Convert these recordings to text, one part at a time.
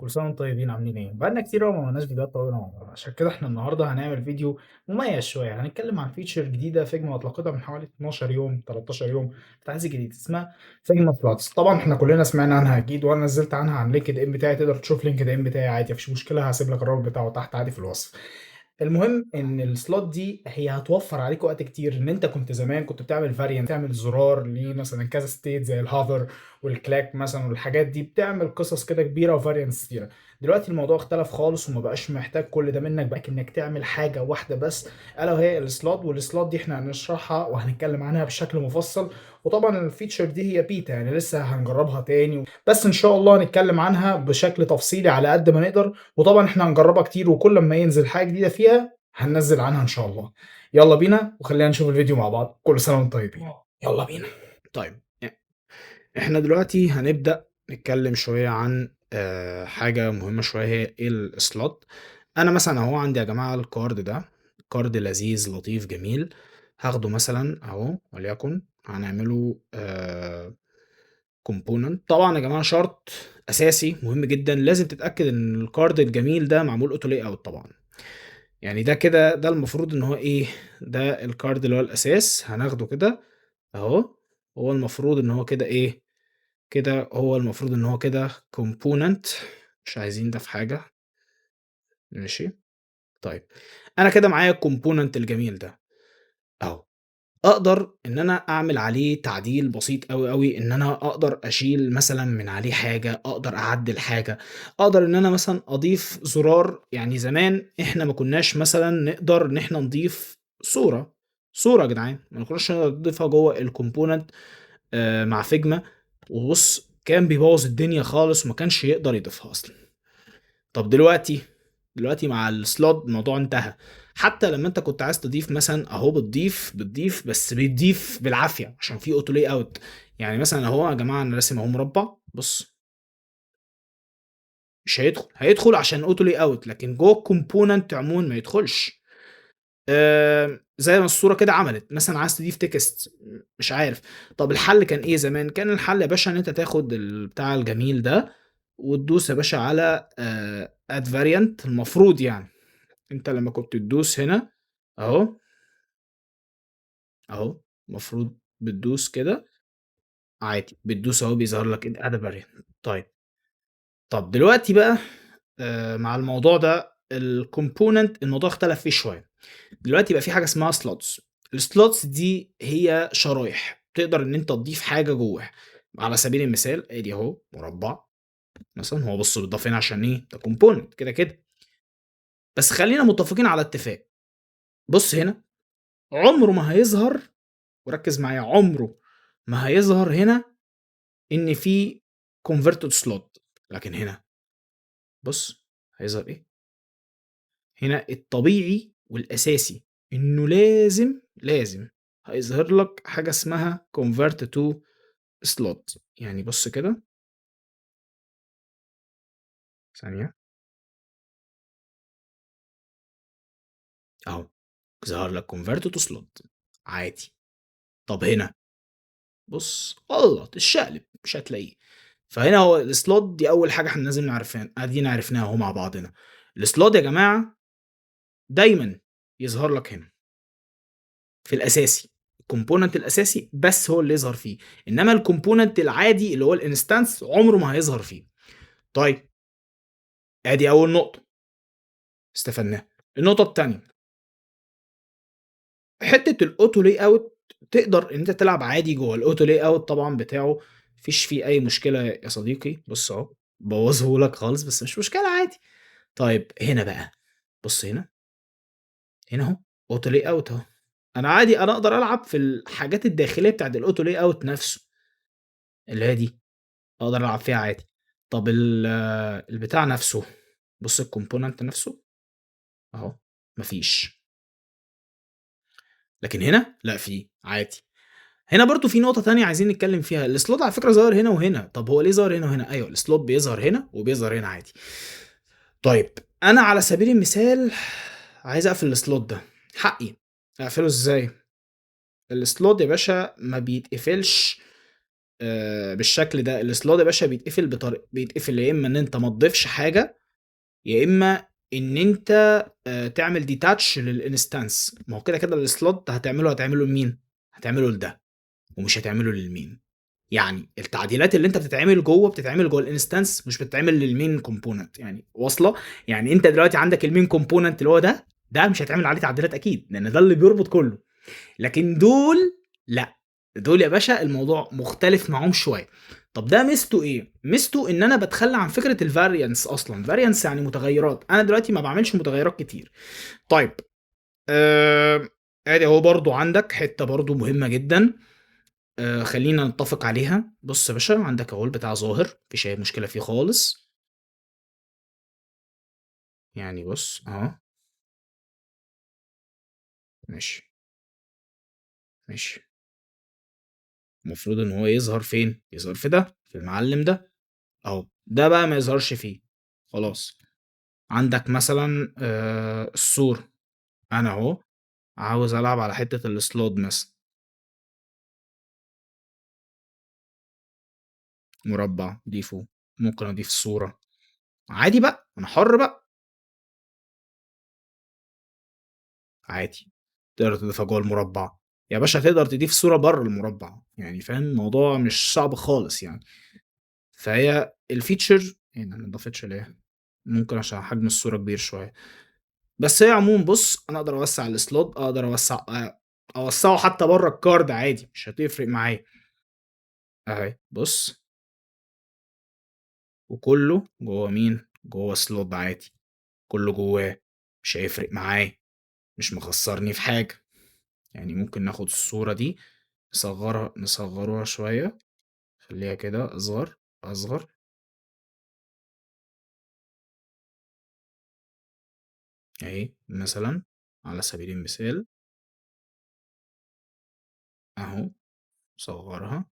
كل سنة وانتم طيبين عاملين ايه؟ بقالنا كتير أوي ما عملناش فيديوهات طويلة مع بعض، عشان كده احنا النهارده هنعمل فيديو مميز شوية، هنتكلم عن فيتشر جديدة فيجما أطلقتها من حوالي 12 يوم 13 يوم في تحديث جديد اسمها فيجما بلاتس. طبعا احنا كلنا سمعنا عنها أكيد، وأنا نزلت عنها عن لينكد إن بتاعي، تقدر تشوف لينكد إن بتاعي عادي مفيش مشكلة، هسيب لك الرابط بتاعه تحت عادي في الوصف. المهم ان السلوت دي هي هتوفر عليك وقت كتير، ان انت كنت زمان كنت بتعمل فاريانت، تعمل زرار ليه مثلا كذا ستيت زي الهافر والكلاك مثلا، والحاجات دي بتعمل قصص كده كبيره وفاريانتس كتيره. دلوقتي الموضوع اختلف خالص وما بقاش محتاج كل ده منك، بقى انك تعمل حاجه واحده بس، الا وهي السلوت. والسلوت دي احنا هنشرحها وهنتكلم عنها بشكل مفصل. وطبعا الفيتشر دي هي بيتا، يعني لسه هنجربها تاني، بس ان شاء الله هنتكلم عنها بشكل تفصيلي على قد ما نقدر. وطبعا احنا هنجربها كتير، وكل ما ينزل حاجه جديده فيها هننزل عنها ان شاء الله. يلا بينا وخلينا نشوف الفيديو مع بعض. كل سنه وانتم طيبين. يلا بينا. طيب، احنا دلوقتي هنبدأ نتكلم شوية عن حاجة مهمة شوية، هي ايه السلوت. انا مثلا اهو عندي يا جماعة الكارد ده، كارد لذيذ لطيف جميل. هاخده مثلا اهو، وليكن هنعمله كومبوننت. طبعا يا جماعة شرط اساسي مهم جدا، لازم تتأكد ان الكارد الجميل ده معمول اوتو لاي اوت طبعا. يعني ده كده، ده المفروض ان هو ايه، ده الكارد اللي هو الاساس هناخده كده اهو. هو المفروض ان هو كده ايه، كده هو المفروض ان هو كده component، مش عايزين ده في حاجة. ماشي. طيب، انا كده معايا الكومبوننت الجميل ده اهو. اقدر ان انا اعمل عليه تعديل بسيط قوي قوي، ان انا اقدر اشيل مثلا من عليه حاجة، اقدر اعدل حاجة، اقدر ان انا مثلا اضيف زرار. يعني زمان احنا ما كناش مثلا نقدر ان احنا نضيف صورة يا جدعان، ما كناش نقدر نضيفها جوه الكومبوننت مع فيجما. وبص كان بيبوظ الدنيا خالص وما كانش يقدر يضيفها اصلا. طب دلوقتي مع السلوت الموضوع انتهى. حتى لما انت كنت عايز تضيف مثلا اهو، بتضيف بس بتضيف بالعافيه عشان في اوتو لاي اوت. يعني مثلا اهو يا جماعه، انا راسم اهو مربع، بص مش هيدخل عشان اوتو لاي اوت، لكن جوه الكومبوننت عموما ما يدخلش. زي ما الصورة كده عملت، مثلًا عايز تضيف text، مش عارف. طب الحل كان إيه زمان؟ كان الحل يا باشا إن أنت تاخد البتاع الجميل ده وتدوس يا باشا على add variant. المفروض يعني أنت لمّا كنت تدوس هنا أهو، أهو، المفروض بتدوس كده عادي، بتدوس أهو بيظهر لك add variant. طيب، طب دلوقتي بقى مع الموضوع ده الcomponent الموضوع اختلف فيه شوية. دلوقتي بقى في حاجة اسمها slots. الslots دي هي شرايح، تقدر إن أنت تضيف حاجة جواها. على سبيل المثال آدي أهو مربع مثلًا، هو بُص بيتضاف هنا عشان إيه؟ ده component كده. بس خلّينا متفقين على اتفاق. بُص هنا، عمره ما هيظهر، وركّز معايا، عمره ما هيظهر هنا إن في converted slot. لكن هنا بُص هيظهر إيه؟ هنا الطبيعي والأساسي إنه لازم هيظهر لك حاجة اسمها convert to slot. يعني بُص كده، ثانية، أهو ظهر لك convert to slot عادي. طب هنا بُص، غلط الشقلب مش هتلاقيه. فهنا هو الslot دي أول حاجة إحنا لازم نعرفها، أدينا عرفناها أهو مع بعضنا. الslot يا جماعة دايمًا يظهر لك هنا في الأساسي، الcomponent الأساسي بس هو اللي يظهر فيه، إنما الcomponent العادي اللي هو الinstance عمره ما هيظهر فيه. طيب، آدي أول نقطة استفدناها. النقطة التانية، حتة الauto layout تقدر إن أنت تلعب عادي جوه الauto layout طبعًا بتاعه، ما فيش فيه أي مشكلة يا صديقي. بُص أهو، بوّظه لك خالص بس مش مشكلة عادي. طيب هنا بقى، بُص هنا أهو auto layout أهو. أنا عادي أنا أقدر ألعب في الحاجات الداخلية بتاعة الauto layout نفسه، اللي هي دي، أقدر ألعب فيها عادي. طب البتاع نفسه، بُص الcomponent نفسه أهو، ما فيش. لكن هنا لأ، في عادي. هنا برضه في نقطة تانية عايزين نتكلم فيها، الslot على فكرة ظاهر هنا وهنا. طب هو ليه ظاهر هنا وهنا؟ أيوه الslot بيظهر هنا وبيظهر هنا عادي. طيب، أنا على سبيل المثال عايز أقفل الslot ده، حقي. أقفله إزاي؟ الslot يا باشا ما بيتقفلش بالشكل ده. الslot يا باشا بيتقفل يا إما إن أنت ما تضيفش حاجة، يا إما إن أنت تعمل detach للinstance. ما هو كده الslot هتعمله لمين؟ هتعمله لده، ومش هتعمله للمين. يعني التعديلات اللي أنت بتتعمل جوّه الinstance، مش بتتعمل للmain component. يعني واصلة؟ يعني أنت دلوقتي عندك الmain component اللي هو ده مش هيتعمل عليه تعديلات أكيد، لأن ده اللي بيربط كلّه. لكن دول لأ، دول يا باشا الموضوع مختلف معاهم شوية. طب ده ميزته إيه؟ ميزته إن أنا باتخلّى عن فكرة الvariance أصلًا. variance يعني متغيرات، أنا دلوقتي ما باعملش متغيرات كتير. طيب، آآ آدي أهو برضه عندك حتّة برضه مهمة جدًا، خلّينا نتّفق عليها. بُص يا باشا، عندك أهو البتاع ظاهر، ما فيش أي مشكلة فيه خالص. يعني بُص أهو، ماشي، ماشي. المفروض إن هو يظهر فين؟ يظهر في ده، في المعلّم ده. أهو، ده بقى ما يظهرش فيه، خلاص. عندك مثلًا الصورة، أنا أهو عاوز ألعب على حتّة الslot مثلًا، مربّع ضيفه، ممكن أضيف صورة، عادي بقى، أنا حُر بقى، عادي. تقدر تضيفها جوّه المربّع، يا باشا تقدر تضيف صورة برّه المربّع، يعني فاهم، الموضوع مش صعب خالص يعني. فهي الfeature هنا ما اتضافتش ليه؟ ممكن عشان حجم الصورة كبير شوية. بس هي عمومًا بُص، أنا أقدر أوسّع الslot، أقدر أوسّعه حتى برّه الcard عادي، مش هتفرق معايا. أهي بُص، وكُلّه جوّه مين، جوّه slot عادي، كُلّه جوّاه، مش هيفرق معايا، مش مخسّرني في حاجة. يعني ممكن ناخد الصورة دي نصغّروها شوية، نخلّيها كده أصغر، أصغر. أهي مثلًا على سبيل المثال، أهو صغّرها،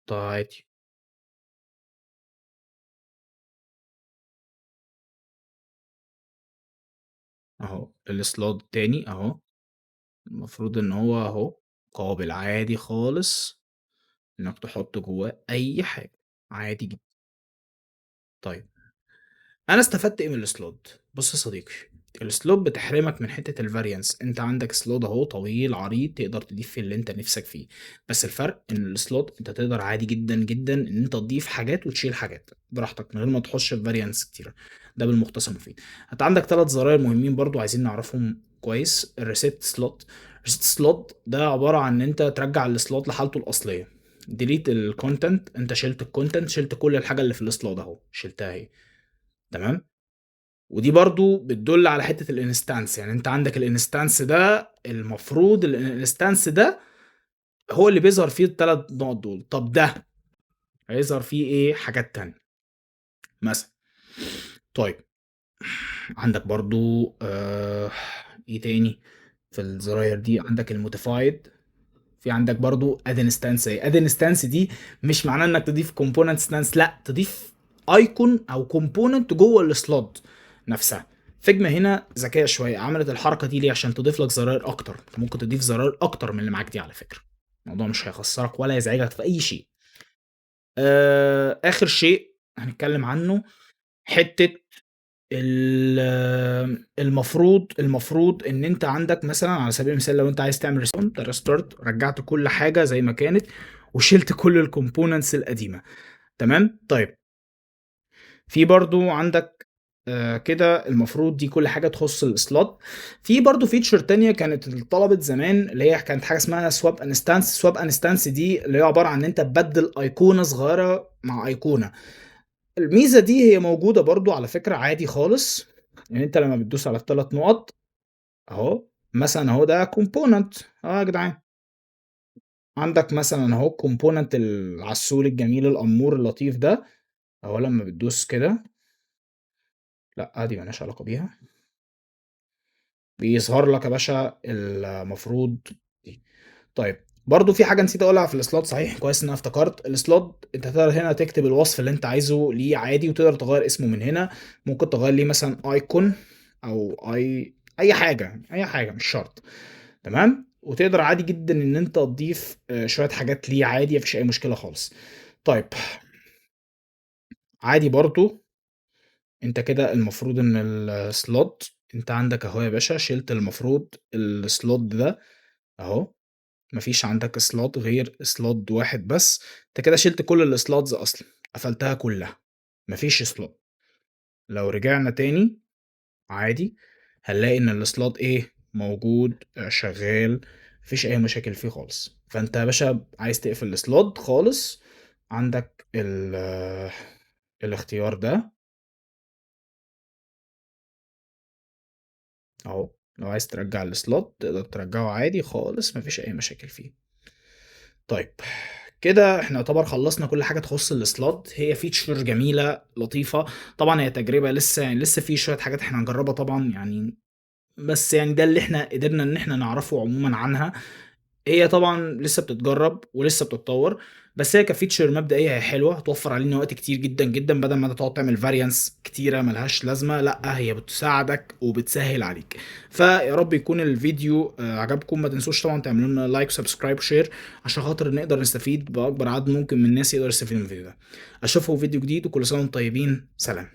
حُطّها عادي. أهو الslot التاني أهو، المفروض إن هو أهو قابل عادي خالص إنّك تحُط جوّاه أي حاجة، عادي جدًا. طيب، أنا استفدت إيه من الslot؟ بُص يا صديقي، الslot بتحرمك من حتّة الvariance. أنت عندك slot أهو طويل عريض تقدر تضيف فيه اللي أنت نِفْسك فيه. بس الفرق إن الslot أنت تقدر عادي جدًا، جدًا إن أنت تضيف حاجات وتشيل حاجات براحتك من غير ما تخُش في variance كتيرة. ده بالمختصر المفيد. أنت عندك 3 زراير مهمين برضه عايزين نعرفهم كويس. الreset slot. الreset slot ده عبارة عن إن أنت ترجّع الslot لحالته الأصلية. delete الcontent، أنت شِلت الcontent، شِلت كل الحاجة اللي في الslot أهو، شِلتها أهي، تمام؟ ودي برضه بتدل على حتة الinstance. يعني أنت عندك الinstance ده المفروض الinstance ده هو اللي بيظهر فيه ال3 نقط دول. طب ده هيظهر فيه إيه؟ حاجات تانية مثلًا. طيب، عندك برضه إيه تاني في الزراير دي؟ عندك الmodified، في عندك برضه add instance أهي. add instance دي مش معناه إنك تضيف component instance، لأ، تضيف icon أو component جوه الslot نفسها. فيجما هنا ذكية شوية، عملت الحركة دي ليه؟ عشان تضيف لك زراير أكتر. أنت ممكن تضيف زراير أكتر من اللي معاك دي على فكرة. الموضوع مش هيخسرك ولا يزعجك في أي شيء. آخر شيء هنتكلم عنه، حتة المفروض إن أنت عندك مثلًا على سبيل المثال لو أنت عايز تعمل restart، رجّعت كل حاجة زي ما كانت وشِلت كل الcomponents القديمة، تمام؟ طيب، في برضه عندك كده المفروض دي كل حاجة تخُص الslot. في برضه feature تانية كانت اتطلبت زمان، اللي هي كانت حاجة اسمها swap instance. swap instance دي اللي هي عبارة عن إن أنت تبدِّل أيقونة صغيرة مع أيقونة. الميزة دي هي موجودة برضه على فكرة عادي خالص. يعني أنت لمّا بتدوس على ال3 نُقط أهو، مثلًا أهو ده component أهو يا جدعان. عندك مثلًا أهو component العسول الجميل الأمور اللطيف ده، أهو لمّا بتدوس كده، لأ دي ما لهاش علاقة بيها، بيظهر لك يا باشا المفروض دي. طيب، برضه في حاجة نسيت أقولها في الslot صحيح، كويس إن أنا افتكرت. الslot أنت تقدر هنا تكتب الوصف اللي أنت عايزه ليه عادي، وتقدر تغيّر اسمه من هنا. ممكن تغيّر ليه مثلًا icon أو أي حاجة، أي حاجة مش شرط، تمام؟ وتقدر عادي جدًا إن أنت تضيف شوية حاجات ليه عادي، ما فيش أي مشكلة خالص. طيب، عادي برضه أنت كده المفروض إن الslot أنت عندك أهو يا باشا، شِلت المفروض الslot ده أهو، ما فيش عندك slot غير slot واحد بس، أنت كده شِلت كل الslots أصلًا، قفلتها كلّها، ما فيش slot. لو رجعنا تاني عادي، هنلاقي إن الslot إيه، موجود شغّال، ما فيش أي مشاكل فيه خالص. فأنت يا باشا عايز تقفل الslot خالص، عندك الاختيار ده أهو، لو عايز ترجّع الslot تقدر ترجّعه عادي خالص، ما فيش أي مشاكل فيه. طيب، كده إحنا يعتبر خلّصنا كل حاجة تخُص الslot، هي feature جميلة لطيفة، طبعًا هي تجربة لسه يعني لسه في شوية حاجات إحنا هنجرّبها طبعًا يعني، بس يعني ده اللي إحنا قدرنا إن إحنا نعرفه عمومًا عنها. هي طبعًا لسه بتتجرّب ولسه بتتطوّر، بس هي كfeature مبدئية هي حلوة، هتوفّر علينا وقت كتير جدًا، جدًا، بدل ما أنت تقعد تعمل variants كتيرة ما لهاش لازمة، لأ هي بتساعدك وبتسهّل عليك. فيا رب يكون الفيديو عجبكم، ما تنسوش طبعًا تعملوا لنا like وsubscribe وshare عشان خاطر نقدر نستفيد بأكبر عدد ممكن من الناس يقدر يستفيد من الفيديو ده. أشوفكم في فيديو جديد وكل سنة وأنتم طيبين، سلام.